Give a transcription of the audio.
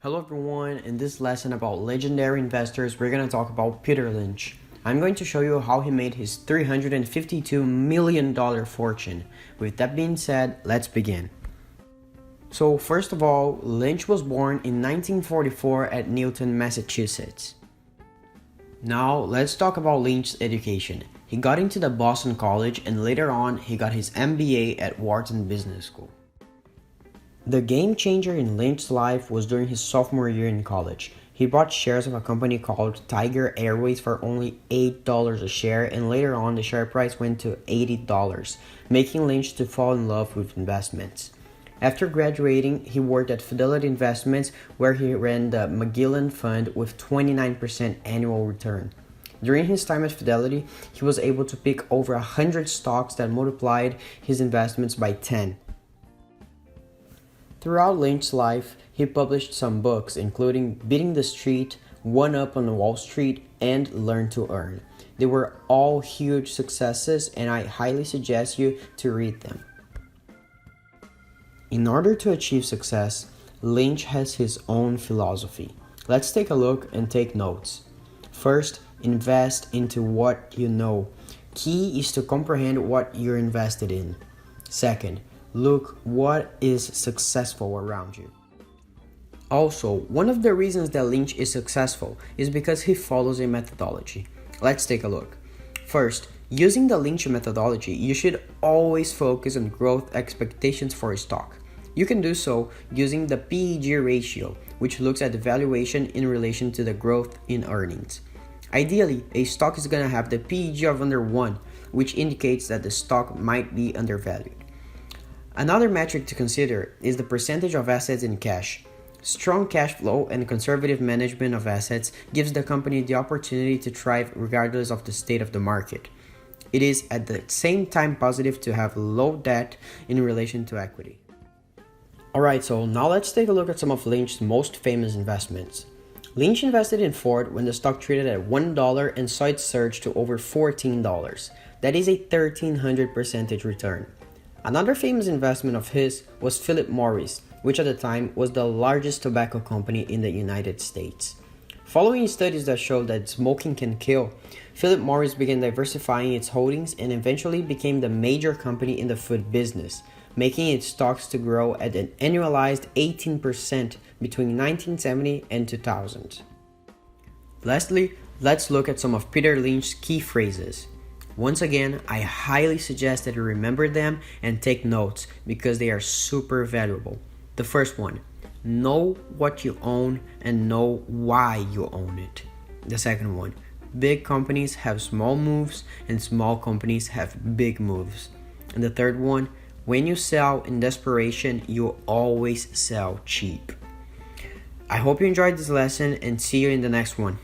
Hello everyone, in this lesson about legendary investors, we're going to talk about Peter Lynch. I'm going to show you how he made his $352 million fortune. With that being said, let's begin. So first of all, Lynch was born in 1944 at Newton, Massachusetts. Now let's talk about Lynch's education. He got into the Boston College and later on he got his MBA at Wharton Business School. The game changer in Lynch's life was during his sophomore year in college. He bought shares of a company called Tiger Airways for only $8 a share, and later on the share price went to $80, making Lynch to fall in love with investments. After graduating, he worked at Fidelity Investments, where he ran the Magellan Fund with 29% annual return. During his time at Fidelity, he was able to pick over 100 stocks that multiplied his investments by 10. Throughout Lynch's life, he published some books including Beating the Street, One Up on Wall Street, and Learn to Earn. They were all huge successes and I highly suggest you to read them. In order to achieve success, Lynch has his own philosophy. Let's take a look and take notes. First, invest into what you know. Key is to comprehend what you're invested in. Second, look what is successful around you. Also, one of the reasons that Lynch is successful is because he follows a methodology. Let's take a look. First, using the Lynch methodology, you should always focus on growth expectations for a stock. You can do so using the PEG ratio, which looks at the valuation in relation to the growth in earnings. Ideally, a stock is going to have the PEG of under 1, which indicates that the stock might be undervalued. Another metric to consider is the percentage of assets in cash. Strong cash flow and conservative management of assets gives the company the opportunity to thrive regardless of the state of the market. It is at the same time positive to have low debt in relation to equity. Alright, so now let's take a look at some of Lynch's most famous investments. Lynch invested in Ford when the stock traded at $1 and saw it surge to over $14. That is a 1300% return. Another famous investment of his was Philip Morris, which at the time was the largest tobacco company in the United States. Following studies that showed that smoking can kill, Philip Morris began diversifying its holdings and eventually became the major company in the food business, making its stocks to grow at an annualized 18% between 1970 and 2000. Lastly, let's look at some of Peter Lynch's key phrases. Once again, I highly suggest that you remember them and take notes because they are super valuable. The first one, know what you own and know why you own it. The second one, big companies have small moves and small companies have big moves. And the third one, when you sell in desperation, you always sell cheap. I hope you enjoyed this lesson and see you in the next one.